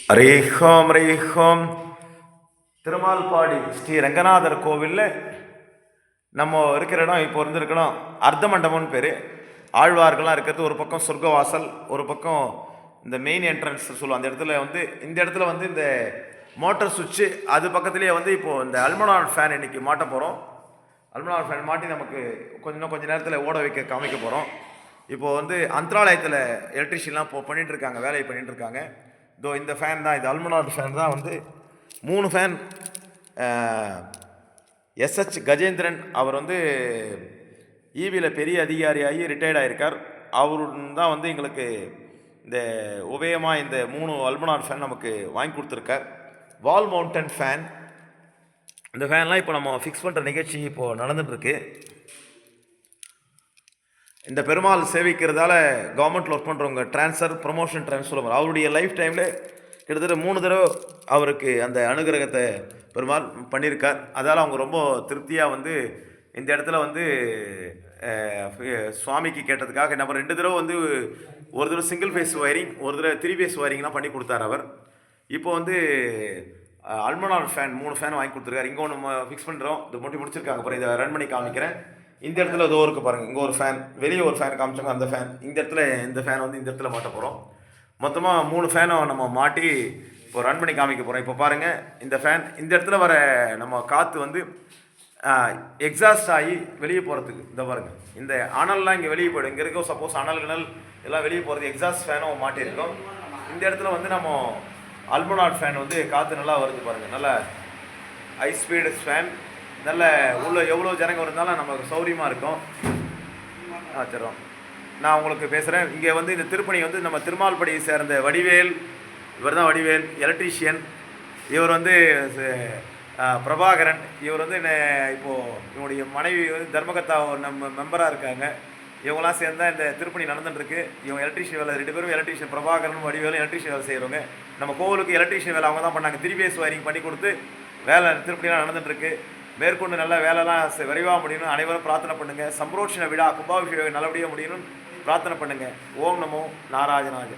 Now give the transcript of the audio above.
ரீஹோம் ரீஹோம் திருமால்பாடி ஸ்ரீ ரங்கநாதர் கோவிலில் நம்ம இருக்கிற இடம் இப்போ இருந்திருக்கணும் அர்த்த மண்டபம்னு பேர். ஆழ்வார்கள்லாம் இருக்கிறது ஒரு பக்கம் சொர்க்கவாசல், ஒரு பக்கம் இந்த மெயின் என்ட்ரன்ஸ் சொல்லுவோம். அந்த இடத்துல இந்த இடத்துல இந்த மோட்டர் சுவிட்சு, அது பக்கத்துலேயே இப்போது இந்த அல்மனான் ஃபேன் இன்றைக்கி மாட்ட போகிறோம். அல்மனான் ஃபேன் மாட்டி நமக்கு கொஞ்ச நேரத்தில் ஓட வைக்க காமிக்க போகிறோம். இப்போது அந்தராலயத்தில் எலக்ட்ரிஷியன்லாம் பண்ணிகிட்ருக்காங்க, வேலையை பண்ணிகிட்ருக்காங்க. இதோ இந்த ஃபேன் தான், இது அல்மனான் ஃபேன் தான். 3 ஃபேன் எஸ்ஹெச் கஜேந்திரன் அவர் ஈவியில் பெரிய அதிகாரியாகி ரிட்டையர்ட் ஆகியிருக்கார். அவரு தான் எங்களுக்கு இந்த உபயமாக இந்த 3 அல்மனான் ஃபேன் நமக்கு வாங்கி கொடுத்துருக்கார். வால் மவுண்டன் ஃபேன். இந்த ஃபேன்லாம் இப்போ நம்ம ஃபிக்ஸ் பண்ணுற நிகழ்ச்சி இப்போது நடந்துகிட்ருக்கு. இந்த பெருமாள் சேவிக்கிறதால கவர்மெண்ட்டில் ஒர்க் பண்ணுறவங்க ட்ரான்ஸ்ஃபர் ப்ரொமோஷன் சொல்லுவாங்க. அவருடைய லைஃப் டைமில் கிட்டத்தட்ட 3 தடவை அவருக்கு அந்த அனுகிரகத்தை பெருமாள் பண்ணியிருக்கார். அதால் அவங்க ரொம்ப திருப்தியாக இந்த இடத்துல சுவாமிக்கு கேட்டதுக்காக நம்ம 2 தடவை ஒரு தடவை சிங்கிள் ஃபேஸ் ஒயரிங், ஒரு தடவை 3 ஃபேஸ் ஒயரிங்லாம் பண்ணி கொடுத்தார் அவர். இப்போ அல்மனான் ஃபேன் 3 ஃபேன் வாங்கி கொடுத்துருக்காரு. இங்கே ஒன்று ஃபிக்ஸ் பண்ணுறோம், இது முடிச்சிருக்காங்க. அப்புறம் இதை ரன் பண்ணி காமிக்கிறேன். இந்த இடத்துல ஏதோ இருக்குது பாருங்கள், இங்கே ஒரு ஃபேன், வெளியே ஒரு ஃபேன் காமிச்சாங்க, அந்த ஃபேன். இந்த இடத்துல இந்த ஃபேன் இந்த இடத்துல மாட்ட போகிறோம். மொத்தமாக 3 ஃபேனை நம்ம மாட்டி இப்போ ரன் பண்ணி காமிக்க போகிறோம். இப்போ பாருங்கள், இந்த ஃபேன் இந்த இடத்துல வர நம்ம காற்று எக்ஸாஸ்ட் ஆகி வெளியே போகிறதுக்கு இந்த பாருங்கள், இந்த அனல்லாம் இங்கே வெளியே போய்டும். இங்கே இருக்க சப்போஸ் அனல் எல்லாம் வெளியே போகிறது எக்ஸாஸ்ட் ஃபேனும் மாட்டியிருக்கோம். இந்த இடத்துல நம்ம அல்மனான் ஃபேன் காற்று நல்லா வருது பாருங்கள், நல்ல ஹை ஸ்பீடு ஃபேன். நல்ல உள்ள எவ்வளோ ஜனங்க இருந்தாலும் நமக்கு சௌரியமாக இருக்கும். ஆச்சரம் நான் உங்களுக்கு பேசுகிறேன். இங்கே இந்த திருப்பணி நம்ம திருமால்படியை சேர்ந்த வடிவேல், இவர் தான் வடிவேல் எலக்ட்ரீஷியன். இவர் பிரபாகரன், இவர் இப்போது இவனுடைய மனைவி தர்மகத்தா நம்ம மெம்பராக இருக்காங்க. இவங்களாம் சேர்ந்தால் இந்த திருப்பணி நடந்துட்டுருக்கு. இவங்க எலக்ட்ரீஷியன் வேலை, 2 பேரும் எலக்ட்ரீஷியன், பிரபாகரன் வடிவேலும் எலக்ட்ரீஷியன் வேலை செய்கிறவங்க. நம்ம கோவிலுக்கு எலக்ட்ரீஷியன் வேலை அவங்க தான் பண்ணாங்க. 3 ஃபேஸ் ஒயரிங் பண்ணி கொடுத்து வேலை திருப்பணிலாம் நடந்துட்டுருக்கு. மேற்கொண்டு நல்ல வேலைலாம் விரைவாக முடியணும். அனைவரும் பிரார்த்தனை பண்ணுங்கள். சம்ரோஷண விழா கும்பாபிஷேகம் நல்லபடியாக முடியணும் பிரார்த்தனை பண்ணுங்கள். ஓம் நமோ நாராயணாய.